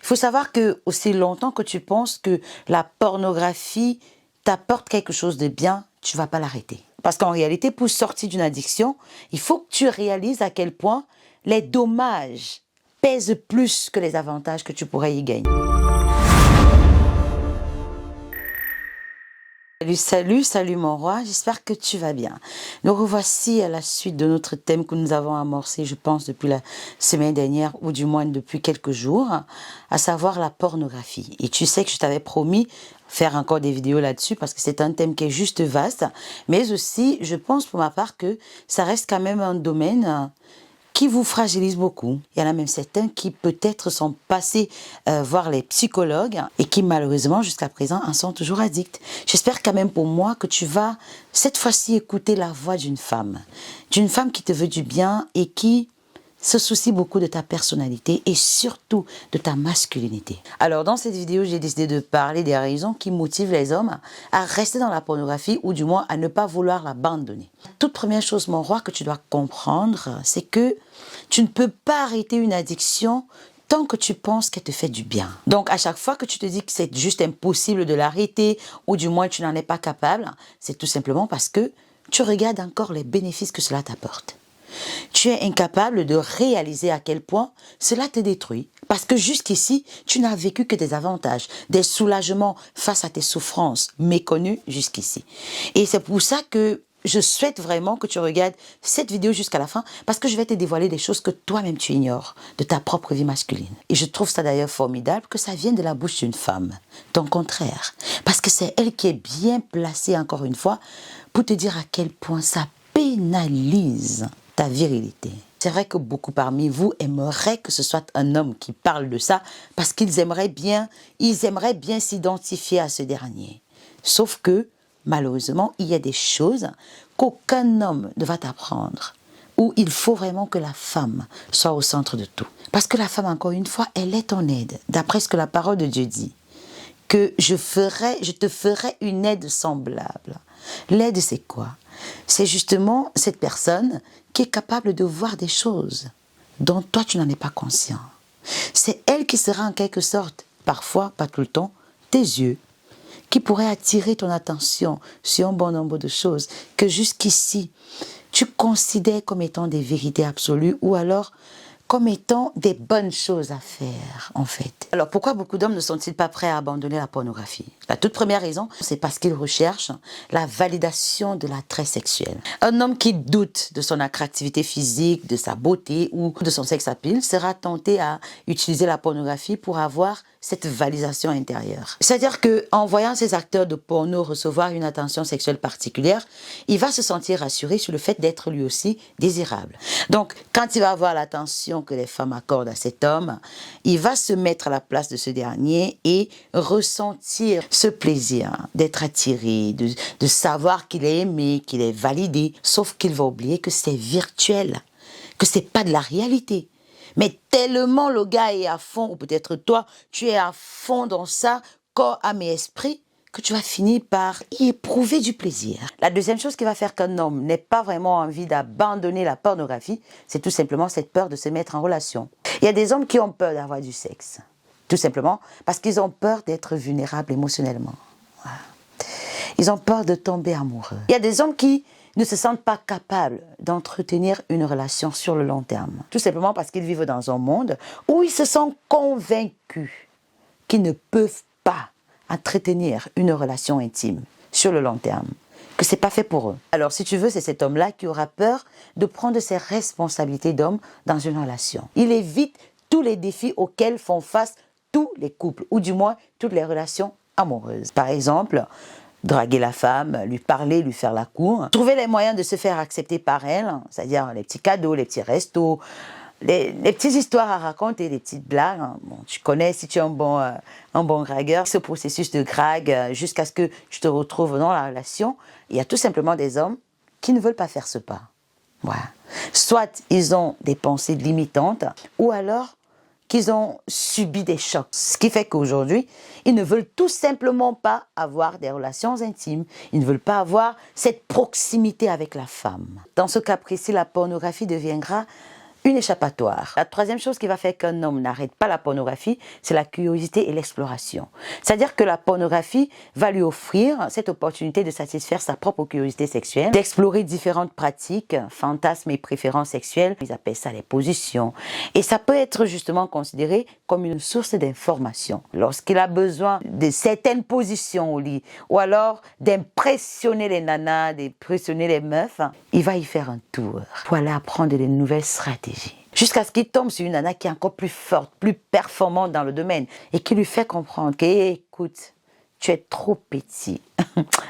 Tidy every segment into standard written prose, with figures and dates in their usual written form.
Il faut savoir que aussi longtemps que tu penses que la pornographie t'apporte quelque chose de bien, tu ne vas pas l'arrêter. Parce qu'en réalité, pour sortir d'une addiction, il faut que tu réalises à quel point les dommages pèsent plus que les avantages que tu pourrais y gagner. Salut mon roi, j'espère que tu vas bien. Nous revoici à la suite de notre thème que nous avons amorcé, je pense, depuis la semaine dernière, ou du moins depuis quelques jours, à savoir la pornographie. Et tu sais que je t'avais promis faire encore des vidéos là-dessus parce que c'est un thème qui est juste vaste, mais aussi, je pense pour ma part que ça reste quand même un domaine qui vous fragilise beaucoup. Il y en a même certains qui peut-être sont passés voir les psychologues et qui malheureusement jusqu'à présent en sont toujours addicts. J'espère quand même pour moi que tu vas cette fois-ci écouter la voix d'une femme qui te veut du bien et qui se soucie beaucoup de ta personnalité et surtout de ta masculinité. Alors dans cette vidéo, j'ai décidé de parler des raisons qui motivent les hommes à rester dans la pornographie ou du moins à ne pas vouloir l'abandonner. Toute première chose, mon roi, que tu dois comprendre, c'est que tu ne peux pas arrêter une addiction tant que tu penses qu'elle te fait du bien. Donc à chaque fois que tu te dis que c'est juste impossible de l'arrêter ou du moins tu n'en es pas capable, c'est tout simplement parce que tu regardes encore les bénéfices que cela t'apporte. Tu es incapable de réaliser à quel point cela te détruit. Parce que jusqu'ici, tu n'as vécu que des avantages, des soulagements face à tes souffrances méconnues jusqu'ici. Et c'est pour ça que je souhaite vraiment que tu regardes cette vidéo jusqu'à la fin parce que je vais te dévoiler des choses que toi-même tu ignores de ta propre vie masculine. Et je trouve ça d'ailleurs formidable que ça vienne de la bouche d'une femme. Ton contraire. Parce que c'est elle qui est bien placée, encore une fois, pour te dire à quel point ça pénalise ta virilité. C'est vrai que beaucoup parmi vous aimeraient que ce soit un homme qui parle de ça parce qu'ils aimeraient bien s'identifier à ce dernier. Sauf que, malheureusement, il y a des choses qu'aucun homme ne va t'apprendre, où il faut vraiment que la femme soit au centre de tout. Parce que la femme, encore une fois, elle est ton aide, d'après ce que la parole de Dieu dit, que je te ferai une aide semblable. L'aide, c'est quoi? C'est justement cette personne qui est capable de voir des choses dont toi, tu n'en es pas conscient. C'est elle qui sera en quelque sorte, parfois, pas tout le temps, tes yeux, qui pourraient attirer ton attention sur un bon nombre de choses que jusqu'ici, tu considères comme étant des vérités absolues ou alors comme étant des bonnes choses à faire, en fait. Alors, pourquoi beaucoup d'hommes ne sont-ils pas prêts à abandonner la pornographie? La toute première raison, c'est parce qu'ils recherchent la validation de l'attrait sexuel. Un homme qui doute de son attractivité physique, de sa beauté ou de son sex appeal sera tenté à utiliser la pornographie pour avoir cette validation intérieure. C'est-à-dire qu'en voyant ces acteurs de porno recevoir une attention sexuelle particulière, il va se sentir rassuré sur le fait d'être lui aussi désirable. Donc, quand il va avoir l'attention que les femmes accordent à cet homme, il va se mettre à la place de ce dernier et ressentir ce plaisir d'être attiré, de savoir qu'il est aimé, qu'il est validé. Sauf qu'il va oublier que c'est virtuel, que c'est pas de la réalité. Mais tellement le gars est à fond, ou peut-être toi, tu es à fond dans ça, corps, âme et esprit, que tu vas finir par y éprouver du plaisir. La deuxième chose qui va faire qu'un homme n'ait pas vraiment envie d'abandonner la pornographie, c'est tout simplement cette peur de se mettre en relation. Il y a des hommes qui ont peur d'avoir du sexe, tout simplement parce qu'ils ont peur d'être vulnérables émotionnellement. Voilà. Ils ont peur de tomber amoureux. Il y a des hommes qui ne se sentent pas capables d'entretenir une relation sur le long terme. Tout simplement parce qu'ils vivent dans un monde où ils se sont convaincus qu'ils ne peuvent pas entretenir une relation intime sur le long terme, que c'est pas fait pour eux. Alors si tu veux, c'est cet homme-là qui aura peur de prendre ses responsabilités d'homme dans une relation. Il évite tous les défis auxquels font face tous les couples, ou du moins toutes les relations amoureuses. Par exemple, draguer la femme, lui parler, lui faire la cour, trouver les moyens de se faire accepter par elle, c'est-à-dire les petits cadeaux, les petits restos, les petites histoires à raconter, les petites blagues. Bon, tu connais, si tu es un bon dragueur, ce processus de drague jusqu'à ce que tu te retrouves dans la relation, il y a tout simplement des hommes qui ne veulent pas faire ce pas. Voilà. Soit ils ont des pensées limitantes, ou alors qu'ils ont subi des chocs. Ce qui fait qu'aujourd'hui, ils ne veulent tout simplement pas avoir des relations intimes. Ils ne veulent pas avoir cette proximité avec la femme. Dans ce cas précis, la pornographie deviendra une échappatoire. La troisième chose qui va faire qu'un homme n'arrête pas la pornographie, c'est la curiosité et l'exploration. C'est-à-dire que la pornographie va lui offrir cette opportunité de satisfaire sa propre curiosité sexuelle, d'explorer différentes pratiques, fantasmes et préférences sexuelles. Ils appellent ça les positions. Et ça peut être justement considéré comme une source d'information. Lorsqu'il a besoin de certaines positions au lit, ou alors d'impressionner les nanas, d'impressionner les meufs, il va y faire un tour pour aller apprendre des nouvelles stratégies. Jusqu'à ce qu'il tombe sur une nana qui est encore plus forte, plus performante dans le domaine et qui lui fait comprendre que, écoute, tu es trop petit.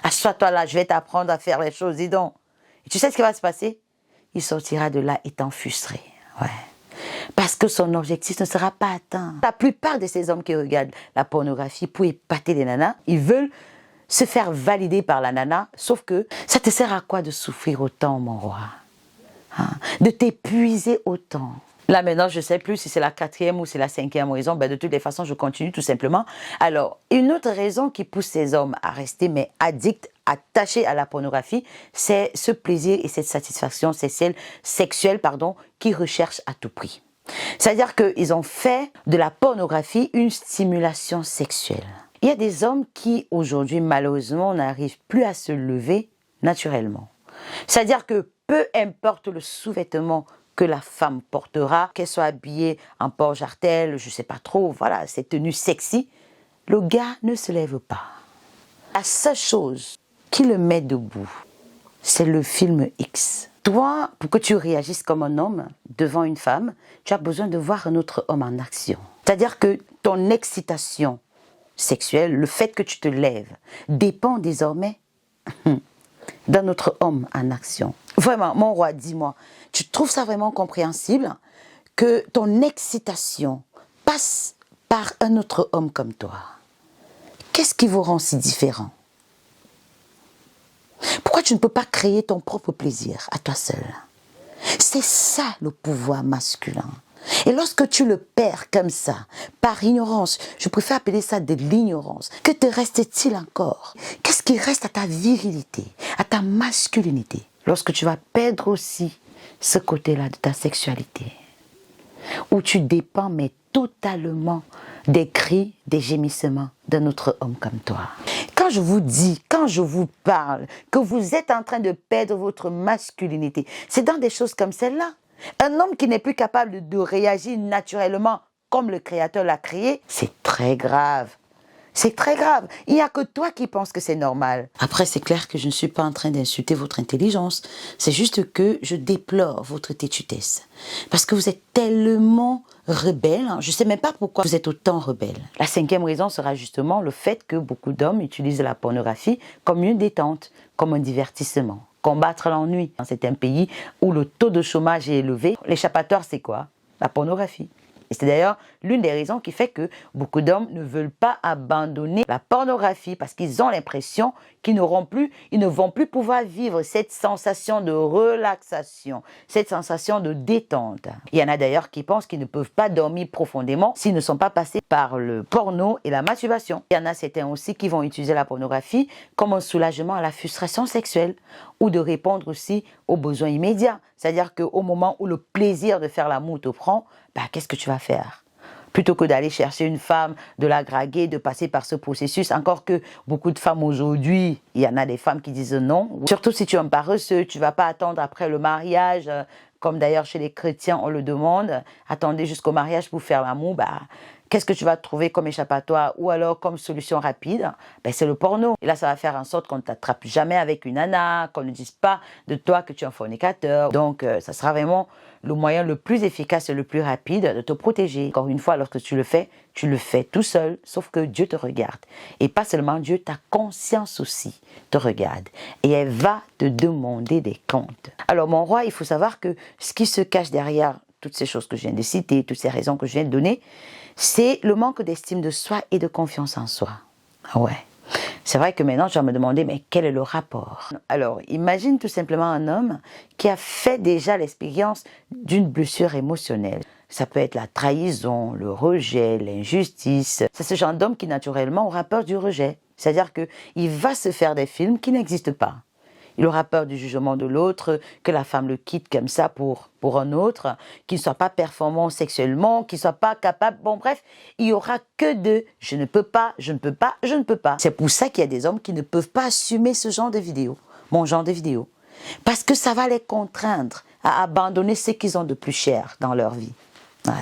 Assois-toi là, je vais t'apprendre à faire les choses, dis donc. Et tu sais ce qui va se passer? Il sortira de là étant frustré. Ouais. Parce que son objectif ne sera pas atteint. La plupart de ces hommes qui regardent la pornographie pour épater les nanas, ils veulent se faire valider par la nana, sauf que ça te sert à quoi de souffrir autant, mon roi? De t'épuiser autant. Là maintenant, je ne sais plus si c'est la 4e ou c'est la 5e raison. Ben, de toutes les façons, je continue tout simplement. Alors, une autre raison qui pousse ces hommes à rester addicts, attachés à la pornographie, c'est ce plaisir et cette satisfaction sexuelle qu'ils recherchent à tout prix. C'est-à-dire qu'ils ont fait de la pornographie une stimulation sexuelle. Il y a des hommes qui, aujourd'hui, malheureusement, n'arrivent plus à se lever naturellement. C'est-à-dire que peu importe le sous-vêtement que la femme portera, qu'elle soit habillée en porte-jartel, je ne sais pas trop, voilà, cette tenue sexy, le gars ne se lève pas. La seule chose qui le met debout, c'est le film X. Toi, pour que tu réagisses comme un homme devant une femme, tu as besoin de voir un autre homme en action. C'est-à-dire que ton excitation sexuelle, le fait que tu te lèves, dépend désormais d'un autre homme en action. Vraiment, mon roi, dis-moi, tu trouves ça vraiment compréhensible que ton excitation passe par un autre homme comme toi? Qu'est-ce qui vous rend si différent? Pourquoi tu ne peux pas créer ton propre plaisir à toi seul? C'est ça le pouvoir masculin. Et lorsque tu le perds comme ça, par ignorance, je préfère appeler ça de l'ignorance, que te reste-t-il encore? Qu'est-ce qui reste à ta virilité, à ta masculinité? Lorsque tu vas perdre aussi ce côté-là de ta sexualité, où tu dépends mais totalement des cris, des gémissements d'un autre homme comme toi. Quand je vous dis, quand je vous parle, que vous êtes en train de perdre votre masculinité, c'est dans des choses comme celle-là. Un homme qui n'est plus capable de réagir naturellement comme le Créateur l'a créé, c'est très grave. C'est très grave. Il n'y a que toi qui penses que c'est normal. Après, c'est clair que je ne suis pas en train d'insulter votre intelligence. C'est juste que je déplore votre têtudesse. Parce que vous êtes tellement rebelle. Je ne sais même pas pourquoi vous êtes autant rebelle. La 5e raison sera justement le fait que beaucoup d'hommes utilisent la pornographie comme une détente, comme un divertissement. Combattre l'ennui. C'est un pays où le taux de chômage est élevé. L'échappatoire, c'est quoi? La pornographie. Et c'est d'ailleurs l'une des raisons qui fait que beaucoup d'hommes ne veulent pas abandonner la pornographie parce qu'ils ont l'impression qu'ils ne vont plus pouvoir vivre cette sensation de relaxation, cette sensation de détente. Il y en a d'ailleurs qui pensent qu'ils ne peuvent pas dormir profondément s'ils ne sont pas passés par le porno et la masturbation. Il y en a certains aussi qui vont utiliser la pornographie comme un soulagement à la frustration sexuelle ou de répondre aussi aux besoins immédiats. C'est-à-dire qu'au moment où le plaisir de faire l'amour te prend, qu'est-ce que tu vas faire? Plutôt que d'aller chercher une femme, de la draguer, de passer par ce processus. Encore que beaucoup de femmes aujourd'hui, il y en a des femmes qui disent non. Surtout si tu es un paresseux, tu ne vas pas attendre après le mariage, comme d'ailleurs chez les chrétiens on le demande. Attendez jusqu'au mariage pour faire l'amour. Qu'est-ce que tu vas trouver comme échappatoire ou alors comme solution rapide? C'est le porno. Et là, ça va faire en sorte qu'on ne t'attrape jamais avec une nana, qu'on ne dise pas de toi que tu es un fornicateur. Donc, ça sera vraiment le moyen le plus efficace et le plus rapide de te protéger. Encore une fois, lorsque tu le fais tout seul, sauf que Dieu te regarde. Et pas seulement Dieu, ta conscience aussi te regarde. Et elle va te demander des comptes. Alors, mon roi, il faut savoir que ce qui se cache derrière toutes ces choses que je viens de citer, toutes ces raisons que je viens de donner, c'est le manque d'estime de soi et de confiance en soi. Ouais. C'est vrai que maintenant, je vais me demander, mais quel est le rapport? Alors, imagine tout simplement un homme qui a fait déjà l'expérience d'une blessure émotionnelle. Ça peut être la trahison, le rejet, l'injustice. C'est ce genre d'homme qui, naturellement, aura peur du rejet. C'est-à-dire qu'il va se faire des films qui n'existent pas. Il aura peur du jugement de l'autre, que la femme le quitte comme ça pour un autre, qu'il ne soit pas performant sexuellement, qu'il ne soit pas capable. Bon, bref, il n'y aura que de « je ne peux pas, je ne peux pas, je ne peux pas ». C'est pour ça qu'il y a des hommes qui ne peuvent pas assumer ce genre de vidéo, mon genre de vidéo. Parce que ça va les contraindre à abandonner ce qu'ils ont de plus cher dans leur vie. Ouais.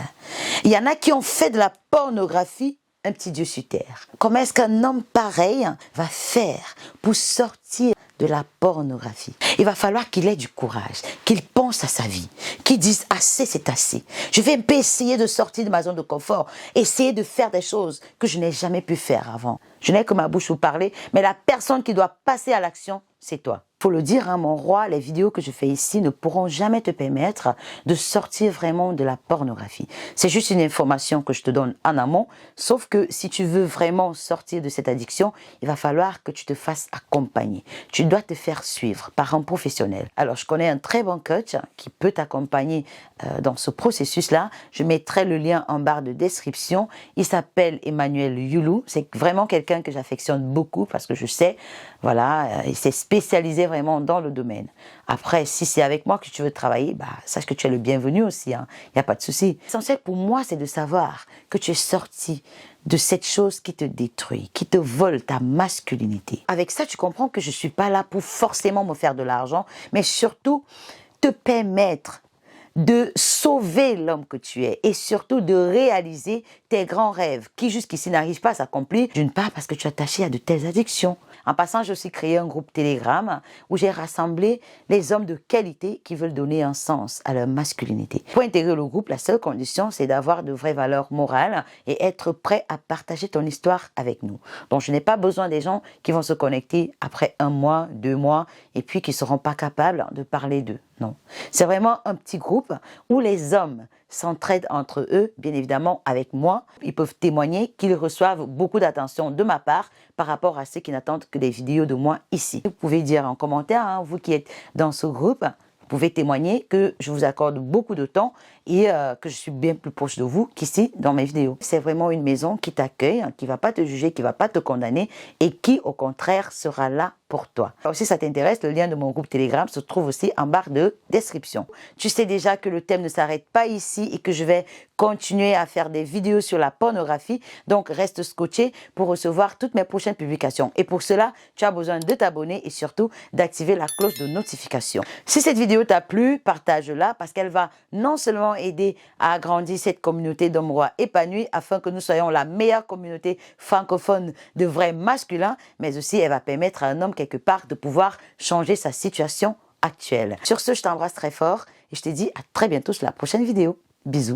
Il y en a qui ont fait de la pornographie un petit Dieu sur terre. Comment est-ce qu'un homme pareil va faire pour sortir de la pornographie? Il va falloir qu'il ait du courage, qu'il pense à sa vie, qu'il dise assez c'est assez. Je vais un peu essayer de sortir de ma zone de confort, essayer de faire des choses que je n'ai jamais pu faire avant. Je n'ai que ma bouche pour parler, mais la personne qui doit passer à l'action, c'est toi. Faut le dire, hein, mon roi, les vidéos que je fais ici ne pourront jamais te permettre de sortir vraiment de la pornographie. C'est juste une information que je te donne en amont, sauf que si tu veux vraiment sortir de cette addiction, il va falloir que tu te fasses accompagner. Tu dois te faire suivre par un professionnel. Alors, je connais un très bon coach qui peut t'accompagner dans ce processus-là. Je mettrai le lien en barre de description. Il s'appelle Emmanuel Youlou. C'est vraiment quelqu'un que j'affectionne beaucoup parce que je sais, voilà, il s'est spécialisé vraiment dans le domaine. Après, si c'est avec moi que tu veux travailler, bah, sache que tu es le bienvenu aussi, hein. Il n'y a pas de souci. L'essentiel pour moi, c'est de savoir que tu es sorti de cette chose qui te détruit, qui te vole ta masculinité. Avec ça, tu comprends que je ne suis pas là pour forcément me faire de l'argent, mais surtout te permettre de sauver l'homme que tu es et surtout de réaliser tes grands rêves qui jusqu'ici n'arrivent pas à s'accomplir, d'une part parce que tu es attaché à de telles addictions. En passant, j'ai aussi créé un groupe Telegram où j'ai rassemblé les hommes de qualité qui veulent donner un sens à leur masculinité. Pour intégrer le groupe, la seule condition, c'est d'avoir de vraies valeurs morales et être prêt à partager ton histoire avec nous. Donc, je n'ai pas besoin des gens qui vont se connecter après 1 mois, 2 mois et puis qui ne seront pas capables de parler d'eux. Non. C'est vraiment un petit groupe où les hommes s'entraident entre eux, bien évidemment avec moi. Ils peuvent témoigner qu'ils reçoivent beaucoup d'attention de ma part par rapport à ceux qui n'attendent que des vidéos de moi ici. Vous pouvez dire en commentaire, hein, vous qui êtes dans ce groupe, vous pouvez témoigner que je vous accorde beaucoup de temps et que je suis bien plus proche de vous qu'ici dans mes vidéos. C'est vraiment une maison qui t'accueille, hein, qui ne va pas te juger, qui ne va pas te condamner et qui au contraire sera là pour toi. Alors, si ça t'intéresse, le lien de mon groupe Telegram se trouve aussi en barre de description. Tu sais déjà que le thème ne s'arrête pas ici et que je vais continuer à faire des vidéos sur la pornographie. Donc, reste scotché pour recevoir toutes mes prochaines publications. Et pour cela, tu as besoin de t'abonner et surtout d'activer la cloche de notification. Si cette vidéo t'a plu, partage-la parce qu'elle va non seulement aider à agrandir cette communauté d'hommes rois épanouis afin que nous soyons la meilleure communauté francophone de vrais masculins, mais aussi elle va permettre à un homme quelque part de pouvoir changer sa situation actuelle. Sur ce, je t'embrasse très fort et je te dis à très bientôt sur la prochaine vidéo. Bisous.